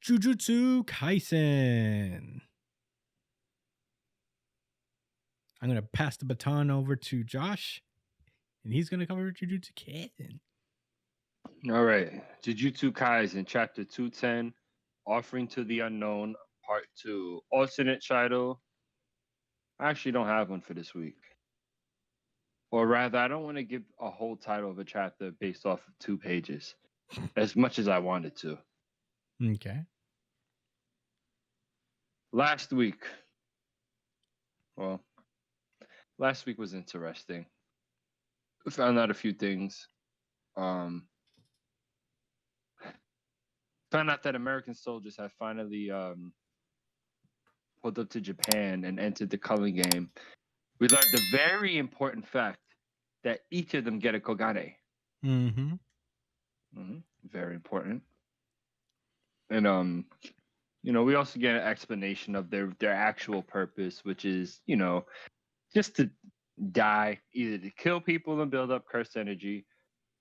Jujutsu Kaisen. I'm going to pass the baton over to Josh, and he's going to cover Jujutsu Kaisen. All right. Jujutsu Kaisen, Chapter 210, Offering to the Unknown, Part 2. Alternate title. I actually don't have one for this week. Or rather, I don't want to give a whole title of a chapter based off of 2 pages, as much as I wanted to. Okay. Last week was interesting. I found out a few things. Found out that American soldiers have finally pulled up to Japan and entered the culling game. We learned the very important fact that each of them get a Kogane. Very important. And we also get an explanation of their actual purpose, which is, just to die, either to kill people and build up cursed energy,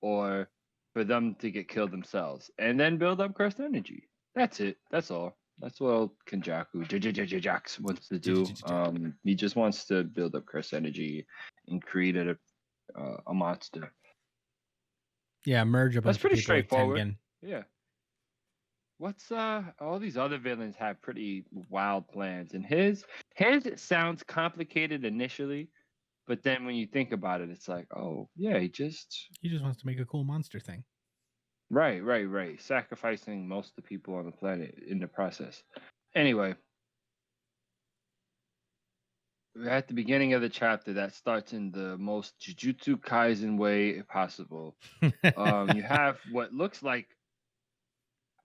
or for them to get killed themselves and then build up cursed energy. That's it. That's all. That's what Kenjaku Jax wants to do. He just wants to build up cursed energy and create a monster. Yeah, merge a bunch That's pretty of people straightforward. Like Tengen. Yeah. What's all these other villains have pretty wild plans, and his sounds complicated initially, but then when you think about it, it's like, oh yeah, he just wants to make a cool monster thing. Right. Sacrificing most of the people on the planet in the process. Anyway, at the beginning of the chapter, that starts in the most Jujutsu Kaisen way possible. You have what looks like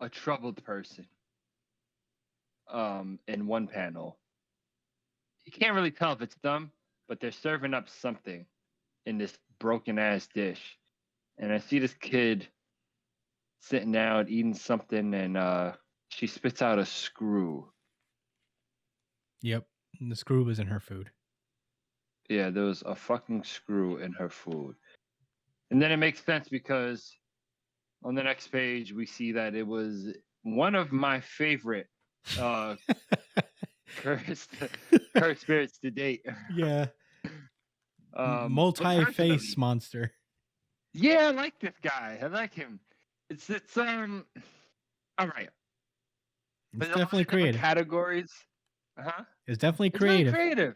a troubled person in one panel. You can't really tell if it's them, but they're serving up something in this broken ass dish. And I see this kid sitting down eating something, and she spits out a screw. Yep, the screw was in her food. Yeah, there was a fucking screw in her food. And then it makes sense because on the next page we see that it was one of my favorite cursed spirits to date. Yeah. Multi-face monster. Yeah, I like this guy. I like him. It's all right. It's definitely creative. Categories. It's definitely creative. It's very creative.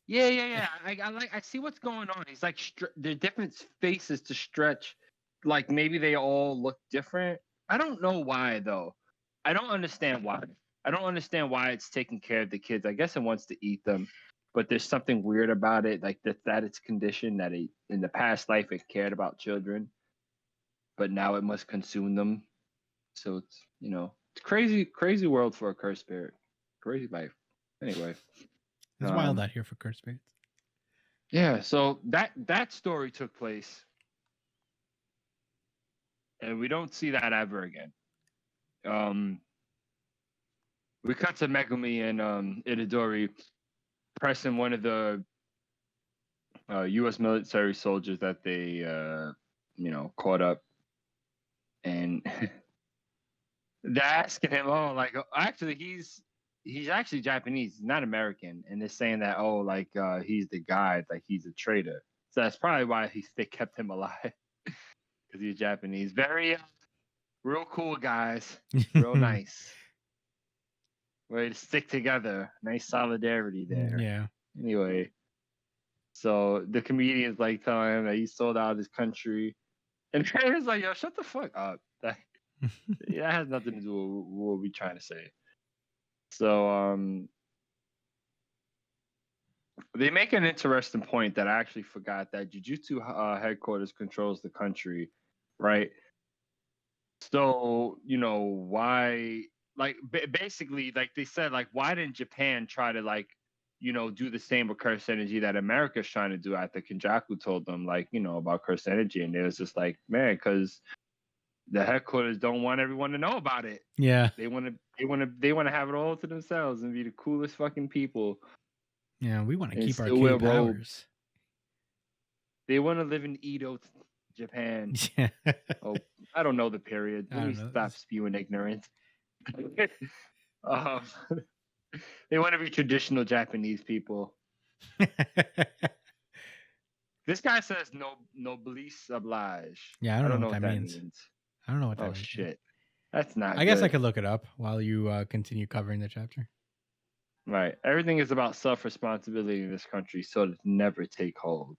Yeah. I see what's going on. He's like there are different faces to stretch. Like maybe they all look different. I don't know why though. I don't understand why. I don't understand why it's taking care of the kids. I guess it wants to eat them, but there's something weird about it. Like that it's conditioned that in the past life it cared about children, but now it must consume them. So it's it's crazy world for a cursed spirit. Crazy life. Anyway. It's wild out here for cursed spirits. Yeah, so that story took place, and we don't see that ever again. We cut to Megumi and Itadori pressing one of the U.S. military soldiers that they caught up, and they're asking him, actually he's actually Japanese, he's not American, and they're saying that he's the guy, like he's a traitor. So that's probably why they kept him alive, because he's Japanese. Very real cool guys, real nice. Way to stick together. Nice solidarity there. Yeah. Anyway, so the comedian's like telling him that he sold out of his country, and Traitor's like, "Yo, shut the fuck up." That has nothing to do with what we're trying to say. So they make an interesting point that I actually forgot, that Jujutsu headquarters controls the country, right? So why, like basically, like they said, like why didn't Japan try to do the same with cursed energy that America's trying to do after Kenjaku told them about cursed energy, and it was just like, man, because the headquarters don't want everyone to know about it. Yeah. They want to have it all to themselves and be the coolest fucking people. Yeah, we want to keep our key powers. They want to live in Edo, Japan. Yeah. Oh, I don't know the period. Let me stop spewing ignorance. um, they want to be traditional Japanese people. This guy says no noblesse oblige. Yeah, I I don't know don't what know what that that means. means. I don't know what that Oh means. shit. That's not I guess I good. could look it up while you continue covering the chapter. Right. Everything is about self-responsibility in this country, so to never take hold.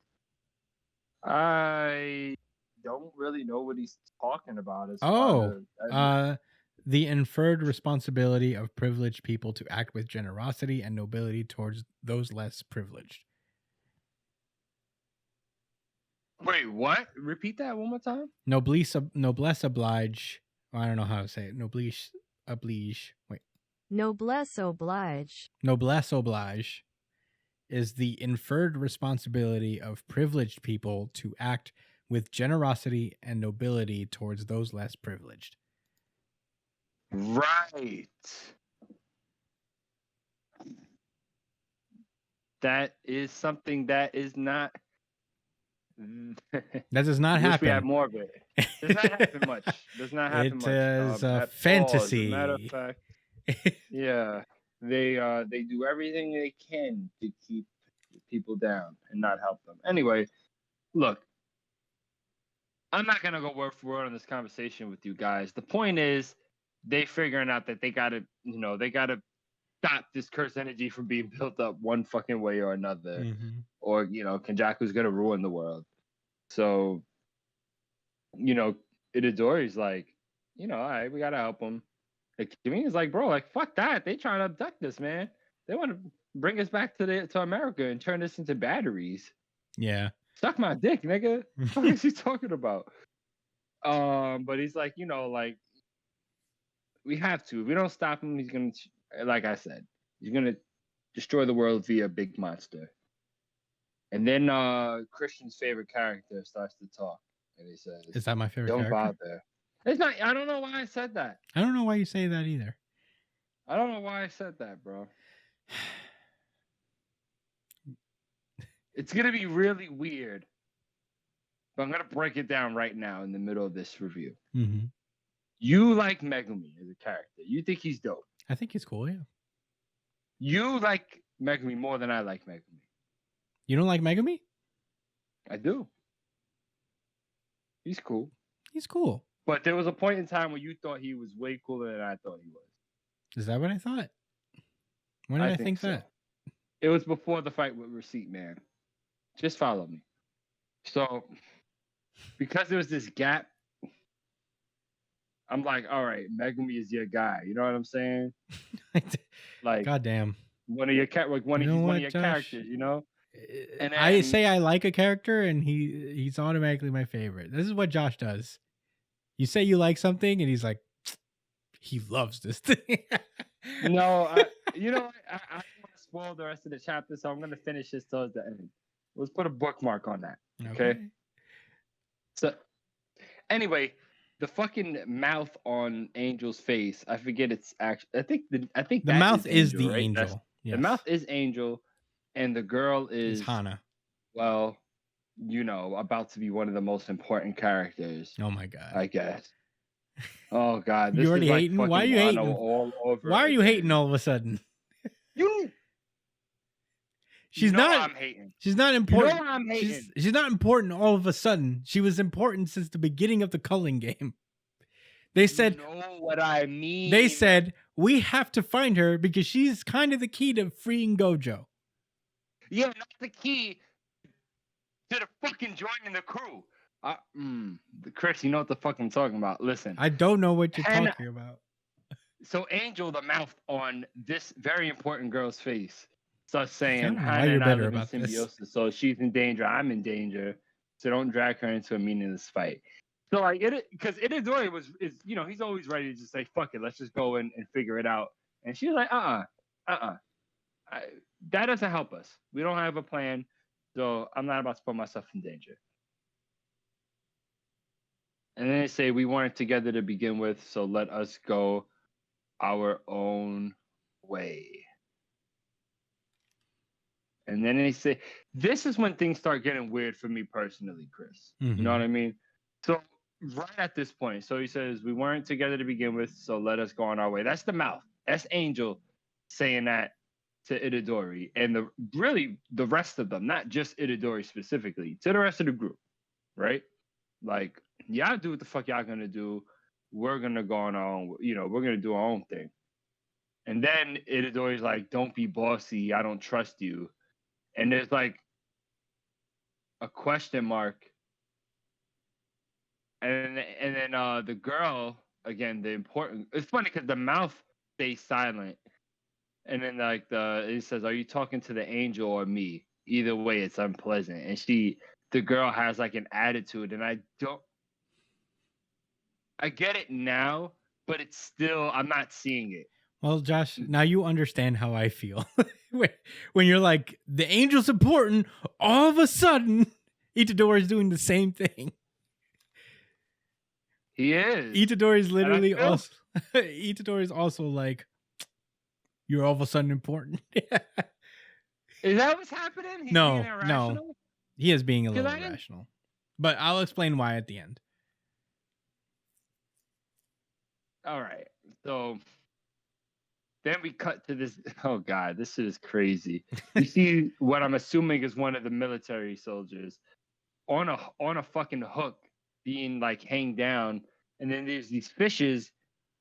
I don't really know what he's talking about as far as The inferred responsibility of privileged people to act with generosity and nobility towards those less privileged. Wait, what? Repeat that one more time? Noblesse oblige. I don't know how to say it. Noblesse oblige. Wait. Noblesse oblige. Noblesse oblige is the inferred responsibility of privileged people to act with generosity and nobility towards those less privileged. Right. That is something that is not. That does not happen. Wish we had more of it. Does not happen much. Does not happen much. It is a at fantasy. all. As a matter of fact, yeah, they do everything they can to keep people down and not help them. Anyway, look, I'm not gonna go word for word on this conversation with you guys. The point is, they figuring out that they gotta stop this cursed energy from being built up one fucking way or another, or Kenjaku's gonna ruin the world. So, Itadori's like, all right, we gotta help him. Like, Kimina's like, bro, like, fuck that. They trying to abduct us, man. They want to bring us back to America and turn us into batteries. Yeah. Suck my dick, nigga. What is he talking about? But he's like, like, we have to. If we don't stop him, he's gonna, like I said, he's gonna destroy the world via big monster. And then Christian's favorite character starts to talk, and he says, "Is that my favorite Don't character? bother." It's not. I don't know why I said that. I don't know why you say that either. I don't know why I said that, bro. It's gonna be really weird, but I'm gonna break it down right now in the middle of this review. Mm-hmm. You like Megumi as a character. You think he's dope. I think he's cool, yeah. You like Megumi more than I like Megumi. You don't like Megumi? I do. He's cool. He's cool. But there was a point in time where you thought he was way cooler than I thought he was. Is that what I thought? When did I think so. that? It was before the fight with Receipt Man. Just follow me. So, because there was this gap, I'm like, all right, Megumi is your guy. You know what I'm saying? Like, goddamn, one of your characters. You know. And I say I like a character, and he's automatically my favorite. This is what Josh does. You say you like something, and he's like, he loves this thing. No, I don't want to spoil the rest of the chapter, so I'm going to finish this towards the end. Let's put a bookmark on that. Okay. So, anyway, the fucking mouth on Angel's face. I forget it's actually. I think the mouth is the right? angel. Yes. The mouth is Angel, and the girl is Hana. Well, about to be one of the most important characters. Oh my god! I guess. Oh god! This you already is like hating? Why are you hating? All over Why are you hating all of a sudden? She's not. I'm hating. She's not important. You know I'm hating. She's not important all of a sudden. She was important since the beginning of the culling game. They said. You know what I mean? They said we have to find her because she's kind of the key to freeing Gojo. Yeah, not the key to the fucking joining the crew. Chris, you know what the fuck I'm talking about. Listen. I don't know what you're talking about. So Angel, the mouth on this very important girl's face, starts saying, Hana and I live in symbiosis, this. So she's in danger, I'm in danger. So don't drag her into a meaningless fight. So like because Itadori he's always ready to just say, fuck it, let's just go in and figure it out. And she's like, that doesn't help us. We don't have a plan. So I'm not about to put myself in danger. And then they say, we weren't together to begin with, so let us go our own way. And then they say, this is when things start getting weird for me personally, Chris. Mm-hmm. You know what I mean? So right at this point. So he says, "We weren't together to begin with, so let us go on our way." That's the mouth. That's Angel saying that to Itadori, and the rest of them, not just Itadori specifically, to the rest of the group, right? Like, y'all do what the fuck y'all gonna do. We're gonna go on our own. We're gonna do our own thing. And then Itadori's like, "Don't be bossy. I don't trust you." And there's like a question mark. And then the girl, again, the important. It's funny because the mouth stays silent, and then like it says, "Are you talking to the angel or me?" Either way, it's unpleasant. And the girl has like an attitude, and I get it now, but it's still, I'm not seeing it. Well, Josh, now you understand how I feel. When you're like, the angel's important, all of a sudden, Itadori is doing the same thing. He is. Itadori is literally feel- also Itadori is also like, you're all of a sudden important. Is that what's happening? He's No, being irrational? he is being a 'Cause little I didn't- irrational. But I'll explain why at the end. All right. So then we cut to this. Oh God, this shit is crazy. You see what I'm assuming is one of the military soldiers on a fucking hook, being like hanged down, and then there's these fishes,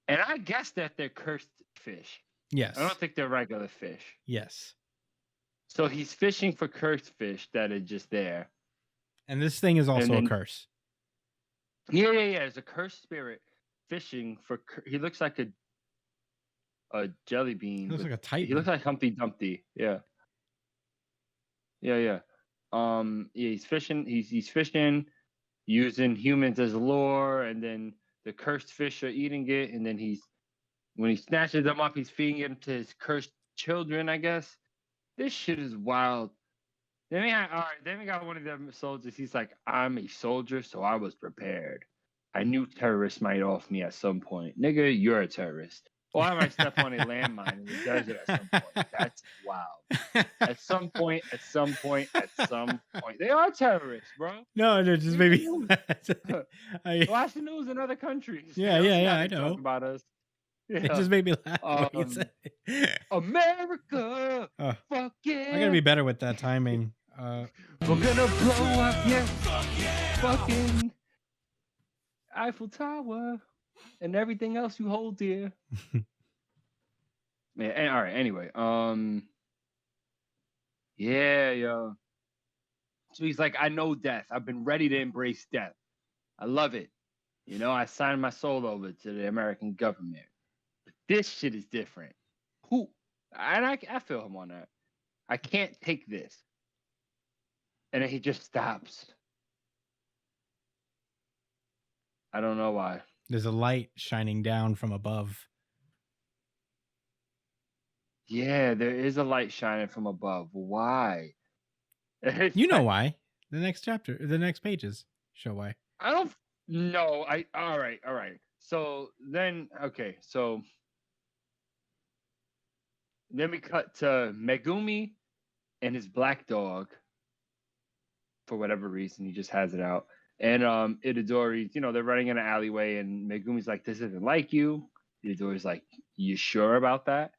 and I guess that they're cursed fish. Yes. I don't think they're regular fish. Yes. So he's fishing for cursed fish that are just there. And this thing is also a curse. Yeah. There's a cursed spirit fishing for. He looks like a jelly bean. He looks like a titan. He looks like Humpty Dumpty. Yeah. Yeah. He's fishing. He's fishing using humans as lure, and then the cursed fish are eating it, and then when he snatches them up, he's feeding them to his cursed children, I guess. This shit is wild. Then we got one of them soldiers. He's like, "I'm a soldier, so I was prepared. I knew terrorists might off me at some point. Nigga, you're a terrorist. Or I might step on a landmine in the desert at some point. That's wild. At some point. They are terrorists, bro. No, just maybe. Watch the news in other countries. Yeah, I know. About us. Yeah. It just made me laugh. When you said it. America. Fuck yeah. I gotta be better with that timing. We're gonna blow up your fucking Eiffel Tower and everything else you hold dear. Man, all right. Anyway, yeah, yo. So he's like, "I know death. I've been ready to embrace death. I love it. I signed my soul over to the American government. But this shit is different. Who? And I feel him on that. I can't take this." And then he just stops. I don't know why. There's a light shining down from above. Yeah, there is a light shining from above. Why? You know why. The next chapter, the next pages show why. I don't know. All right. So then we cut to Megumi and his black dog. For whatever reason, he just has it out. And Itadori, they're running in an alleyway, and Megumi's like, "This isn't like you." Itadori's like, "You sure about that?"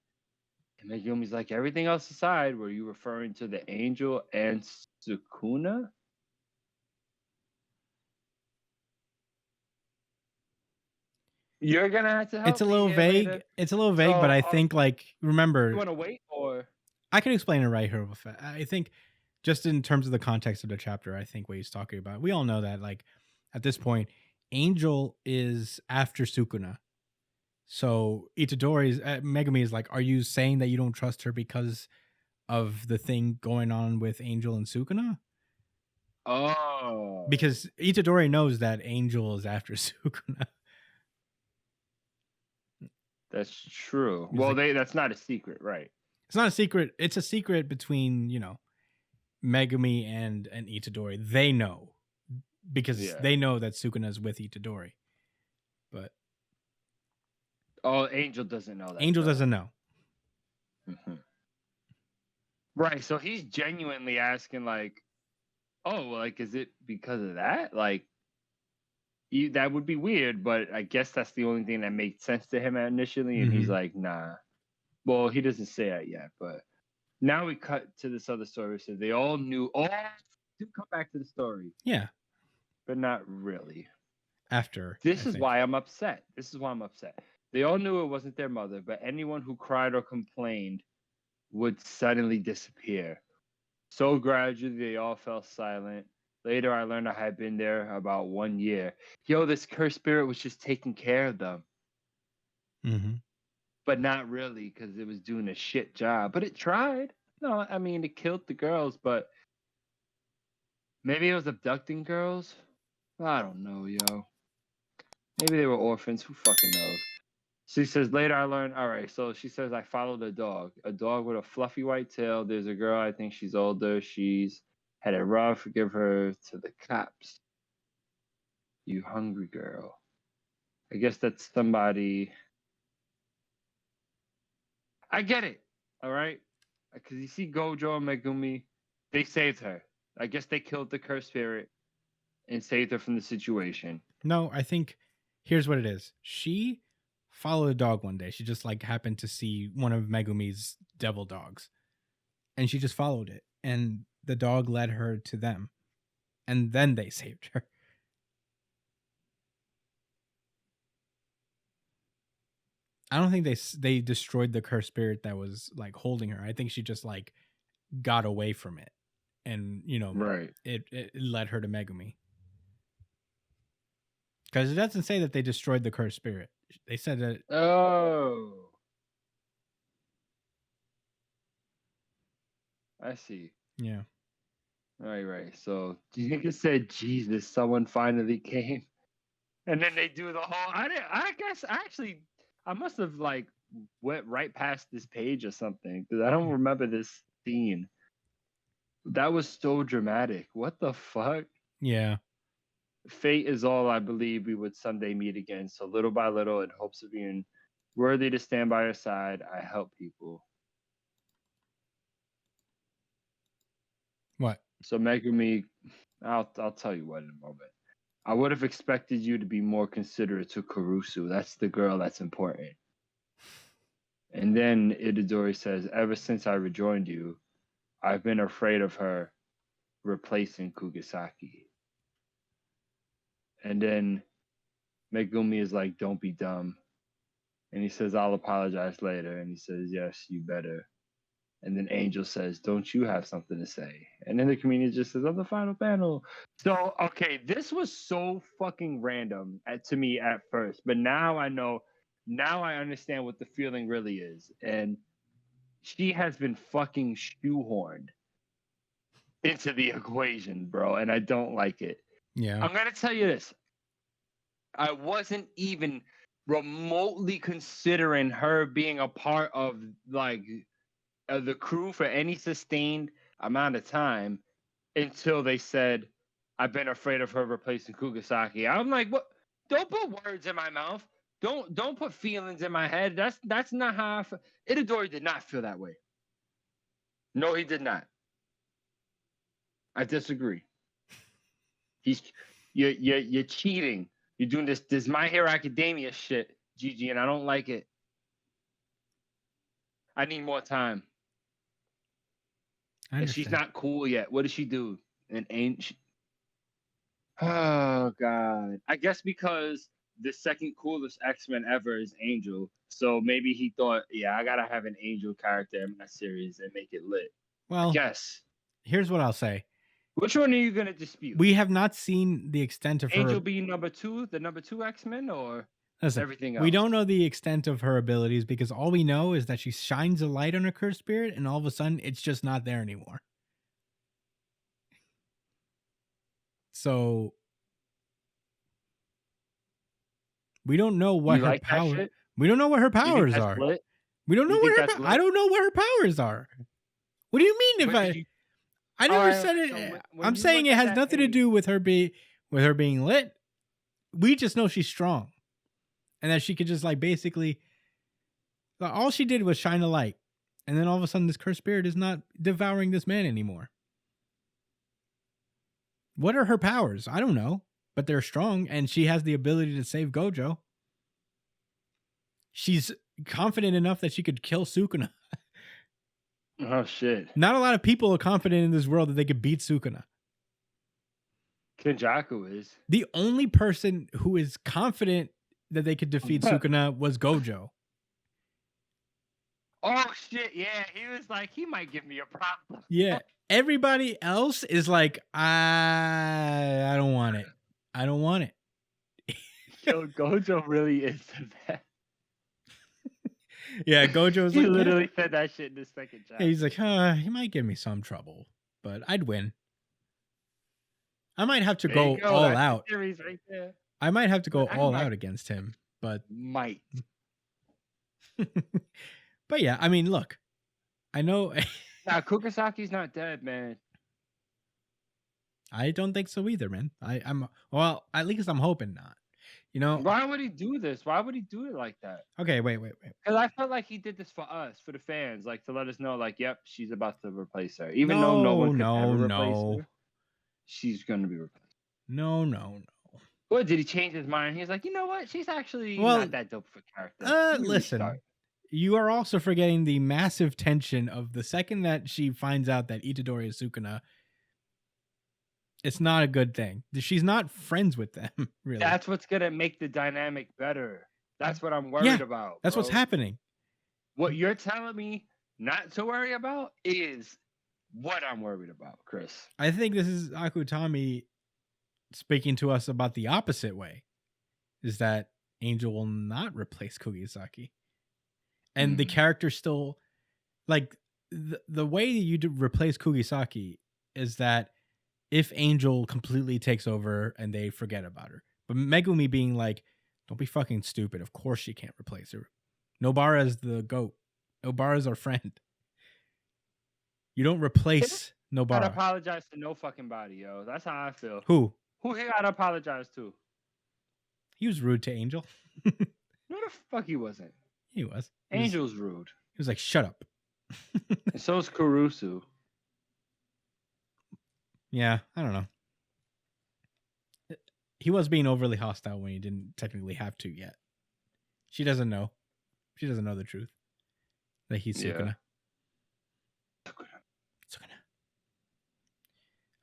And Megumi's like, "Everything else aside, were you referring to the angel and Sukuna?" You're gonna have to help. It's a little vague. Later. It's a little vague, but I think remember. You want to wait, or I can explain it right here. I think just in terms of the context of the chapter, I think what he's talking about. We all know that at this point, Angel is after Sukuna. So Itadori's Megumi is like, "Are you saying that you don't trust her because of the thing going on with Angel and Sukuna?" Oh, because Itadori knows that Angel is after Sukuna. That's true. Well, that's not a secret, right? It's not a secret. It's a secret between Megumi and Itadori. They know because they know that Sukuna's with Itadori. But Angel doesn't know that. Angel doesn't know. Mm-hmm. Right. So he's genuinely asking, is it because of that? that would be weird, but I guess that's the only thing that made sense to him initially. And he's like, nah. Well, he doesn't say that yet, but now we cut to this other story. So they all knew. All to come back to the story, Yeah. but not really. After. This is why I'm upset. They all knew it wasn't their mother, but anyone who cried or complained would suddenly disappear. So gradually, they all fell silent. Later, I learned I had been there about 1 year. Yo, this cursed spirit was just taking care of them. But not really, because it was doing a shit job. But it tried. No, I mean, it killed the girls, but maybe it was abducting girls? I don't know, yo. Maybe they were orphans. Who fucking knows? She says, later I learned, all right, so she says, I followed a dog with a fluffy white tail. There's a girl, I think she's older. She's had it rough. Give her to the cops. You hungry girl. I guess that's somebody. I get it, all right? Because you see Gojo and Megumi, they saved her. I guess they killed the cursed spirit and saved her from the situation. No, I think here's what it is. She followed a dog one day. She just like happened to see one of Megumi's devil dogs. And she just followed it. And the dog led her to them. And then they saved her. I don't think they destroyed the cursed spirit that was like holding her. I think she just like got away from it. And, you know, right. It led her to Megumi. Because it doesn't say that they destroyed the cursed spirit. They said that. Oh. I see. Yeah. Right. So, do you think it said, Jesus, someone finally came? And then they do the whole. I guess actually, I must have like went right past this page or something because I don't remember this scene. That was so dramatic. What the fuck? Yeah. Fate is all I believe we would someday meet again. So little by little, in hopes of being worthy to stand by your side, I help people. What? So Megumi, I'll tell you what in a moment. I would have expected you to be more considerate to Kurusu. That's the girl that's important. And then Itadori says, ever since I rejoined you, I've been afraid of her replacing Kugisaki. And then Megumi is like, don't be dumb. And he says, I'll apologize later. And he says, yes, you better. And then Angel says, don't you have something to say? And then the comedian just says, on the final panel. So, okay, this was so fucking random to me at first. But now I know, now I understand what the feeling really is. And she has been fucking shoehorned into the equation, bro. And I don't like it. Yeah. I'm going to tell you this. I wasn't even remotely considering her being a part of, like, the crew for any sustained amount of time until they said, I've been afraid of her replacing Kugisaki. I'm like, what? Don't put words in my mouth. Don't put feelings in my head. That's not how I feel. Itadori did not feel that way. No, he did not. I disagree. You're cheating. You're doing this My Hero Academia shit, Gigi, and I don't like it. I need more time. And she's not cool yet. What does she do? And ain't she? Oh God. I guess because the second coolest X-Men ever is Angel. So maybe he thought, yeah, I gotta have an Angel character in my series and make it lit. Well, yes. Here's what I'll say. Which one are you gonna dispute? We have not seen the extent of Angel her being number 2, the number 2 X-Men, or everything else? We don't know the extent of her abilities because all we know is that she shines a light on a cursed spirit and all of a sudden it's just not there anymore. So we don't know what her power. We don't know what her powers are. Lit? We don't know what her. I don't know what her powers are. What do you mean? I never said it. So I'm saying it has nothing to do with her being lit. We just know she's strong, and that she could just like basically. All she did was shine a light, and then all of a sudden, this cursed spirit is not devouring this man anymore. What are her powers? I don't know. but they're strong, and she has the ability to save Gojo. She's confident enough that she could kill Sukuna. Oh shit. Not a lot of people are confident in this world that they could beat Sukuna. Kenjaku is. The only person who is confident that they could defeat Sukuna was Gojo. Oh shit, yeah. He was like, he might give me a problem. Yeah. Everybody else is like, I don't want it. I don't want it. Yo, Gojo really is the best. Yeah, Gojo's He like, literally said that shit in the second chapter. yeah, he's like, he might give me some trouble, but I'd win. I might have to There go you all that's the out. series right there. I might have to go I all might- out against him, but Might. but yeah, I mean, look, I know. Nah, Kukasaki's not dead, man. I don't think so either, man. I'm well, at least I'm hoping not. You know? Why would he do this? Why would he do it like that? Okay, wait. Because I felt like he did this for us, for the fans, like to let us know, like, yep, she's about to replace her. Even though no one could ever replace her, she's going to be replaced. No. Or did he change his mind? He's like, you know what? She's actually Well, not that dope for character. Let me listen. restart. You are also forgetting the massive tension of the second that she finds out that Itadori is Sukuna. It's not a good thing. She's not friends with them, really. That's what's going to make the dynamic better. That's what I'm worried about. That's what's bro. happening. What you're telling me not to worry about is what I'm worried about, Chris. I think this is Akutami speaking to us about the opposite way. Is that Angel will not replace Kugisaki. And the character still, like, the way you replace Kugisaki is that if Angel completely takes over and they forget about her. But Megumi being like, don't be fucking stupid. Of course she can't replace her. Nobara is the GOAT. Nobara is our friend. You don't replace Gotta Nobara. apologize to no fucking body, yo. That's how I feel. Who? Who he gotta apologize to? He was rude to Angel. No, the fuck he wasn't. He was. Angel's rude. He was like, shut up. And so's Kurusu. Yeah, I don't know. He was being overly hostile when he didn't technically have to yet. She doesn't know. She doesn't know the truth. That he's Sukuna.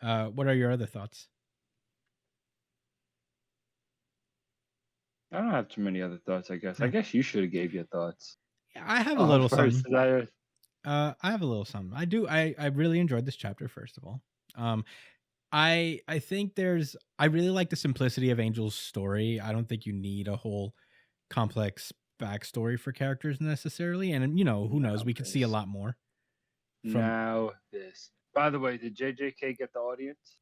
Sukuna. What are your other thoughts? I don't have too many other thoughts, I guess. I guess you should have gave your thoughts. Yeah, I have a little first. something. I have a little something. I do. I really enjoyed this chapter, first of all. I think I really like the simplicity of Angel's story. I don't think you need a whole complex backstory for characters necessarily. And, you know, who knows? We could see a lot more. Now this. By the way, did JJK get the audience?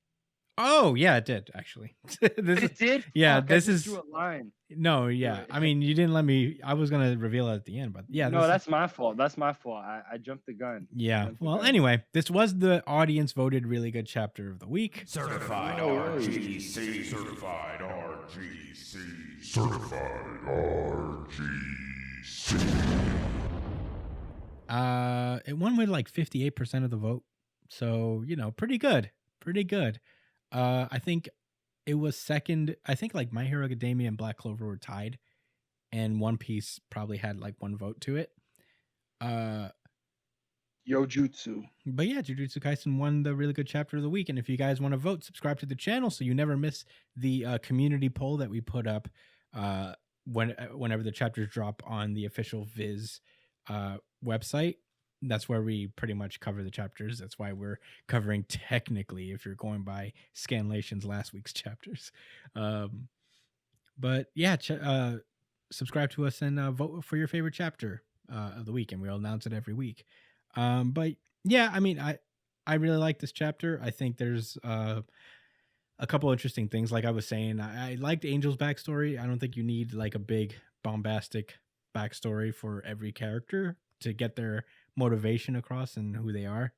Oh, yeah, it did, actually. It did? Yeah, Fuck, this I is... drew a line. No, yeah. I mean, you didn't let me... I was going to reveal it at the end, but yeah. No, that's my fault. That's my fault. I jumped the gun. Yeah. Well, anyway, this was the audience voted really good chapter of the week. Certified RGC. Certified RGC. Certified RGC. It won with like 58% of the vote. So, you know, pretty good. Pretty good. I think it was second. I think like My Hero Academia and Black Clover were tied, and One Piece probably had like one vote to it. Jujutsu. But yeah, Jujutsu Kaisen won the really good chapter of the week. And if you guys want to vote, subscribe to the channel so you never miss the community poll that we put up whenever the chapters drop on the official Viz website. That's where we pretty much cover the chapters. That's why we're covering technically, if you're going by Scanlation's last week's chapters. But yeah, subscribe to us and vote for your favorite chapter of the week, and we'll announce it every week. But yeah, I mean, I really like this chapter. I think there's a couple interesting things. Like I was saying, I liked Angel's backstory. I don't think you need like a big bombastic backstory for every character to get their motivation across and who they are.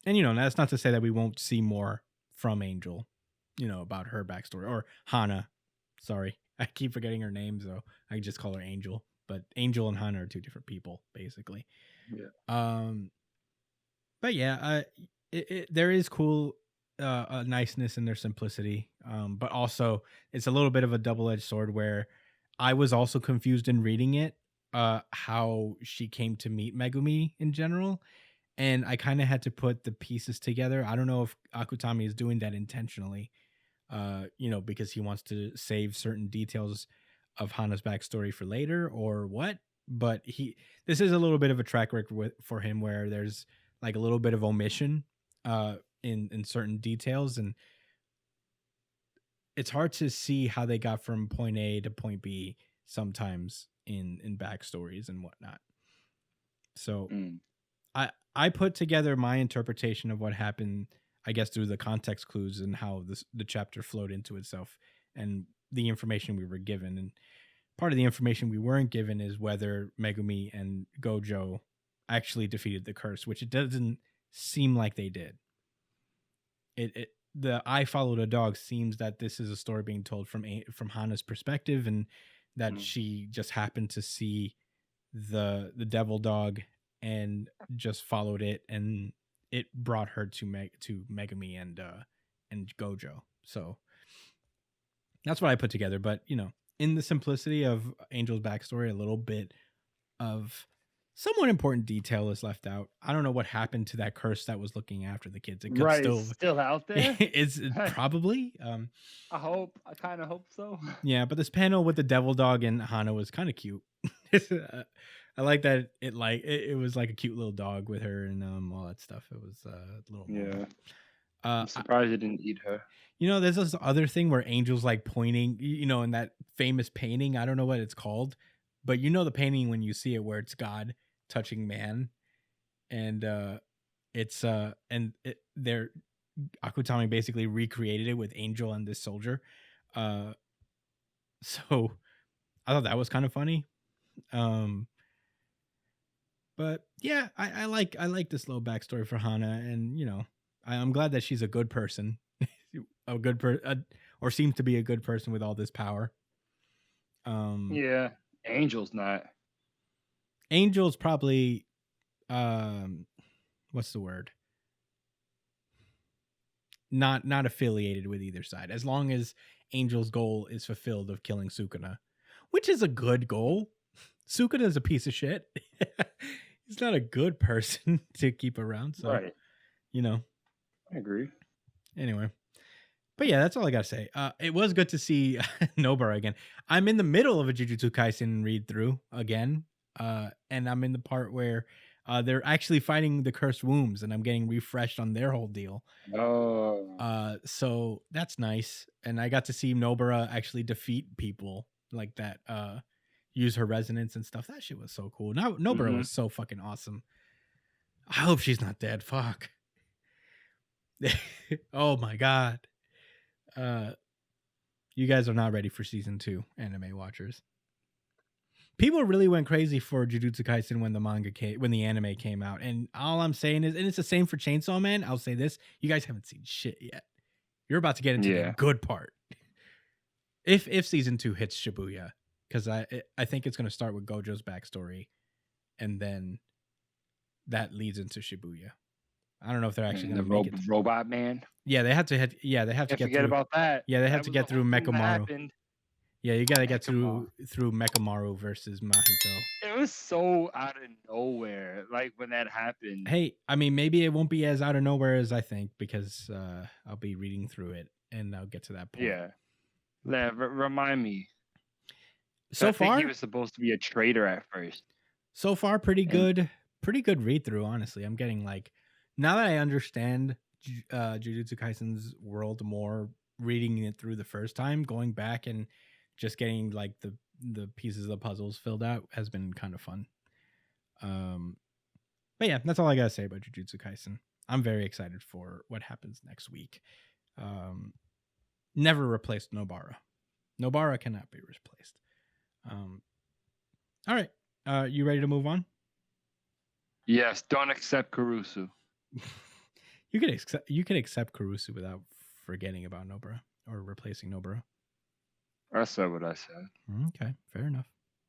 And, you know, that's not to say that we won't see more from Angel, you know, about her backstory, or Hana. Sorry, I keep forgetting her name, so I can just call her Angel. But Angel and Hana are two different people, basically. Yeah. But yeah, there is cool a niceness in their simplicity, but also it's a little bit of a double-edged sword where I was also confused in reading it, how she came to meet Megumi in general, and I kind of had to put the pieces together. I don't know if Akutami is doing that intentionally, because he wants to save certain details of Hana's backstory for later or what. But this is a little bit of a track record for him where there's like a little bit of omission in certain details, and it's hard to see how they got from point A to point B sometimes in backstories and whatnot. So I put together my interpretation of what happened, I guess, through the context clues and how the chapter flowed into itself and the information we were given. And part of the information we weren't given is whether Megumi and Gojo actually defeated the curse, which it doesn't seem like they did. The I Followed a Dog seems that this is a story being told from Hana's perspective, and that she just happened to see the devil dog and just followed it, and it brought her to Megumi and Gojo. So that's what I put together. But in the simplicity of Angel's backstory, a little bit of somewhat important detail is left out. I don't know what happened to that curse that was looking after the kids. It could still out there. It's probably. I kind of hope so. Yeah, but this panel with the devil dog and Hana was kind of cute. I like that it was like a cute little dog with her and all that stuff. It was a little I'm surprised it didn't eat her. There's this other thing where Angel's like pointing, in that famous painting. I don't know what it's called, but the painting when you see it where it's God touching man, and it's Akutami basically recreated it with Angel and this soldier. So I thought that was kind of funny. But yeah, I like this little backstory for Hana, and I'm glad that she's a good person, or seems to be a good person with all this power. Yeah, Angel's not. Angel's probably, what's the word? Not affiliated with either side, as long as Angel's goal is fulfilled of killing Sukuna, which is a good goal. Sukuna is a piece of shit. He's not a good person to keep around. So, right. I agree. Anyway. But yeah, that's all I got to say. It was good to see Nobara again. I'm in the middle of a Jujutsu Kaisen read through again. And I'm in the part where they're actually fighting the cursed wombs, and I'm getting refreshed on their whole deal. Oh. So that's nice. And I got to see Nobara actually defeat people like that, use her resonance and stuff. That shit was so cool. Now Nobara was so fucking awesome. I hope she's not dead. Fuck. Oh my God. You guys are not ready for season 2, anime watchers. People really went crazy for Jujutsu Kaisen when the anime came out, and all I'm saying is, and it's the same for Chainsaw Man. I'll say this: you guys haven't seen shit yet. You're about to get into the good part. If season 2 hits Shibuya, because I think it's going to start with Gojo's backstory, and then that leads into Shibuya. I don't know if they're actually going to make it. Robot Man. Yeah, they have to get forget about that. Yeah, they have to get through Mekamaru. Yeah, you gotta get through Mekamaru versus Mahito. It was so out of nowhere, like when that happened. Hey, I mean, maybe it won't be as out of nowhere as I think, because I'll be reading through it and I'll get to that point. Yeah, remind me. So far, he was supposed to be a traitor at first. So far, pretty good read through. Honestly, I'm getting now that I understand Jujutsu Kaisen's world more, reading it through the first time, going back and just getting the pieces of the puzzles filled out has been kind of fun. But yeah, that's all I gotta say about Jujutsu Kaisen. I'm very excited for what happens next week. Never replaced Nobara. Nobara cannot be replaced. All right. You ready to move on? Yes. Don't accept Kurusu. You can accept Kurusu without forgetting about Nobara or replacing Nobara. I said what I said. Okay, fair enough.